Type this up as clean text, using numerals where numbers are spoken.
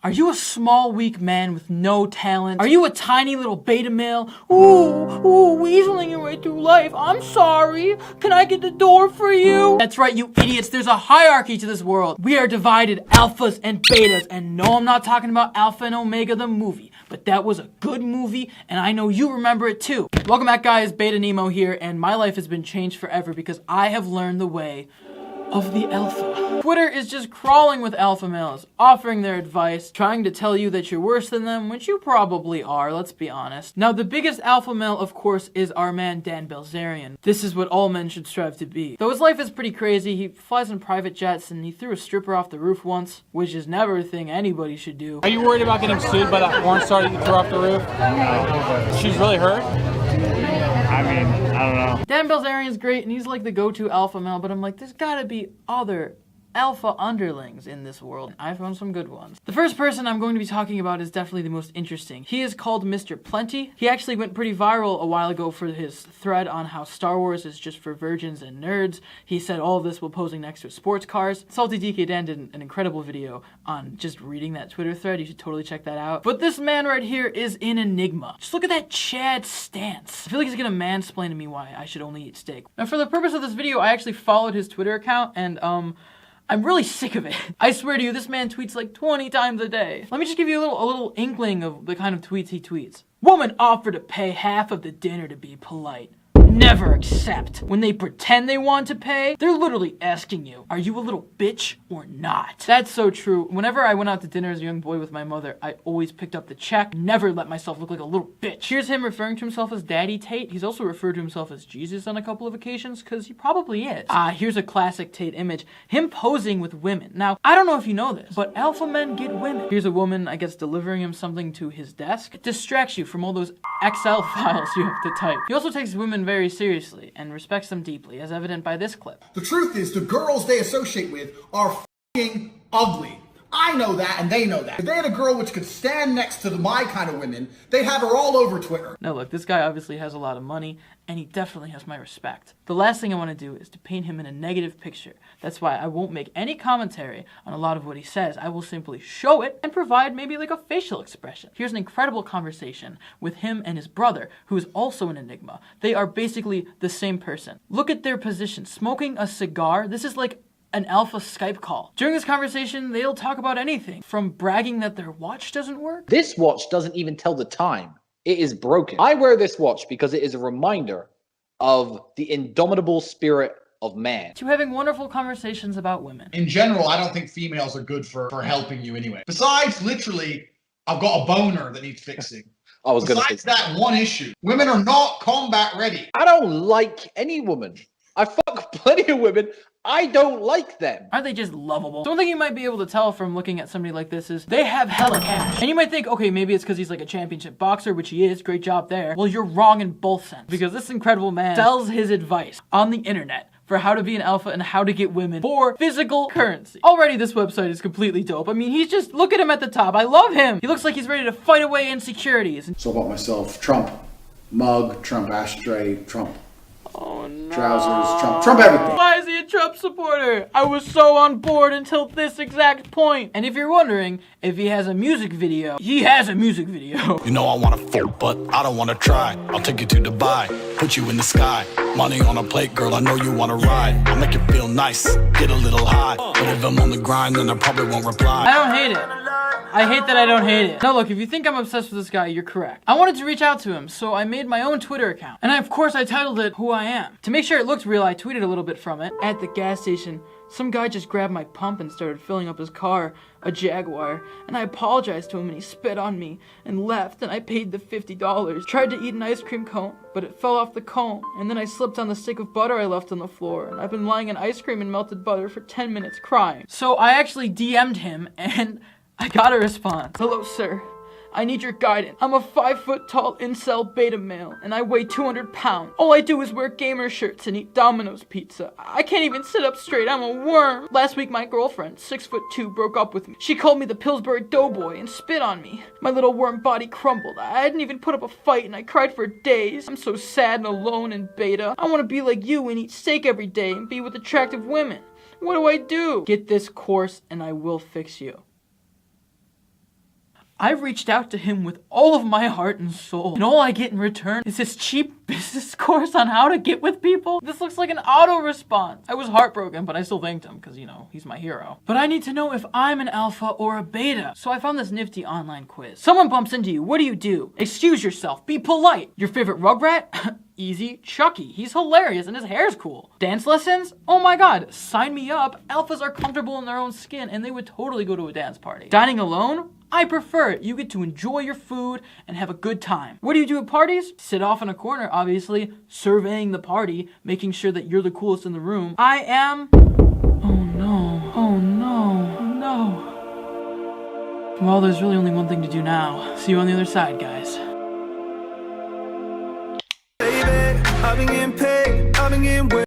Are you a small, weak man with no talent? Are you a tiny little beta male? Ooh, weaseling your way through life. I'm sorry. Can I get the door for you? That's right, you idiots. There's a hierarchy to this world. We are divided alphas and betas. And no, I'm not talking about Alpha and Omega the movie. But that was a good movie, and I know you remember it too. Welcome back, guys. Beta Nemo here, and my life has been changed forever because I have learned the way of the alpha. Twitter is just crawling with alpha males, offering their advice, trying to tell you that you're worse than them, which you probably are, let's be honest. Now, the biggest alpha male, of course, is our man Dan Bilzerian. This is what all men should strive to be. Though his life is pretty crazy, he flies in private jets, and he threw a stripper off the roof once, which is never a thing anybody should do. Are you worried about getting sued by that porn star that you threw off the roof? No. She's really hurt? I mean, I don't know. Dan Bilzerian's great, and he's like the go-to alpha male, but I'm like, there's gotta be other alpha underlings in this world. I found some good ones. The first person I'm going to be talking about is definitely the most interesting. He is called Mr. Plenty. He actually went pretty viral a while ago for his thread on how Star Wars is just for virgins and nerds. He said all of this while posing next to sports cars. Salty DK Dan did an incredible video on just reading that Twitter thread. You should totally check that out. But this man right here is an enigma. Just look at that Chad stance. I feel like he's gonna mansplain to me why I should only eat steak. Now, for the purpose of this video, I actually followed his Twitter account, and I'm really sick of it. I swear to you, this man tweets like 20 times a day. Let me just give you a little inkling of the kind of tweets he tweets. Woman offered to pay half of the dinner to be polite. Never accept. When they pretend they want to pay, they're literally asking you, are you a little bitch or not? That's so true. Whenever I went out to dinner as a young boy with my mother, I always picked up the check, never let myself look like a little bitch. Here's him referring to himself as Daddy Tate. He's also referred to himself as Jesus on a couple of occasions, because he probably is. Here's a classic Tate image. Him posing with women. Now, I don't know if you know this, but alpha men get women. Here's a woman, I guess, delivering him something to his desk. It distracts you from all those Excel files you have to type. He also takes women very seriously and respects them deeply, as evident by this clip. The truth is, the girls they associate with are f***ing ugly. I know that, and they know that. If they had a girl which could stand next to my kind of women, they'd have her all over Twitter. Now look, this guy obviously has a lot of money, and he definitely has my respect. The last thing I want to do is to paint him in a negative picture. That's why I won't make any commentary on a lot of what he says. I will simply show it and provide maybe like a facial expression. Here's an incredible conversation with him and his brother, who is also an enigma. They are basically the same person. Look at their position. Smoking a cigar. This is like an alpha Skype call. During this conversation, they'll talk about anything, from bragging that their watch doesn't work. This watch doesn't even tell the time. It is broken. I wear this watch because it is a reminder of the indomitable spirit of man. To having wonderful conversations about women. In general, I don't think females are good for helping you anyway. Besides, literally, I've got a boner that needs fixing. Besides that one issue, women are not combat ready. I don't like any woman. I fuck plenty of women. I don't like them. Aren't they just lovable? So one thing you might be able to tell from looking at somebody like this is they have hella cash. And you might think, okay, maybe it's because he's like a championship boxer, which he is. Great job there. Well, you're wrong in both sense. Because this incredible man sells his advice on the internet for how to be an alpha and how to get women for physical currency. Already this website is completely dope. I mean, he's just, look at him at the top. I love him. He looks like he's ready to fight away insecurities. So I bought myself Trump mug, Trump ashtray, Trump trousers, Trump everything. Why is he a Trump supporter? I was so on board until this exact point. And if you're wondering if he has a music video, he has a music video. You know I wanna fuck, but I don't wanna try. I'll take you to Dubai, put you in the sky. Money on a plate, girl, I know you wanna ride. I'll make you feel nice, get a little high. But if I'm on the grind, then I probably won't reply. I don't hate it. I hate that I don't hate it. Now look, if you think I'm obsessed with this guy, you're correct. I wanted to reach out to him, so I made my own Twitter account. And of course I titled it Who I Am. To make sure it looked real, I tweeted a little bit from it. At the gas station, some guy just grabbed my pump and started filling up his car, a Jaguar, and I apologized to him and he spit on me and left, and I paid the $50. Tried to eat an ice cream cone, but it fell off the cone, and then I slipped on the stick of butter I left on the floor, and I've been lying in ice cream and melted butter for 10 minutes crying. So I actually DM'd him, and I got a response. Hello, sir. I need your guidance. I'm a 5 foot tall incel beta male, and I weigh 200 pounds. All I do is wear gamer shirts and eat Domino's pizza. I can't even sit up straight. I'm a worm. Last week, my girlfriend, 6'2", broke up with me. She called me the Pillsbury Doughboy and spit on me. My little worm body crumbled. I hadn't even put up a fight, and I cried for days. I'm so sad and alone and beta. I want to be like you and eat steak every day and be with attractive women. What do I do? Get this course, and I will fix you. I've reached out to him with all of my heart and soul, and all I get in return is this cheap business course on how to get with people. This looks like an auto response. I was heartbroken, but I still thanked him because, you know, he's my hero. But I need to know if I'm an alpha or a beta. So I found this nifty online quiz. Someone bumps into you. What do? Excuse yourself. Be polite. Your favorite Rugrat? Easy. Chucky. He's hilarious and his hair's cool. Dance lessons? Oh my god. Sign me up. Alphas are comfortable in their own skin and they would totally go to a dance party. Dining alone? I prefer it. You get to enjoy your food and have a good time. What do you do at parties? Sit off in a corner, obviously, surveying the party, making sure that you're the coolest in the room. I am... Oh no. Oh no. No. Well, there's really only one thing to do now. See you on the other side, guys.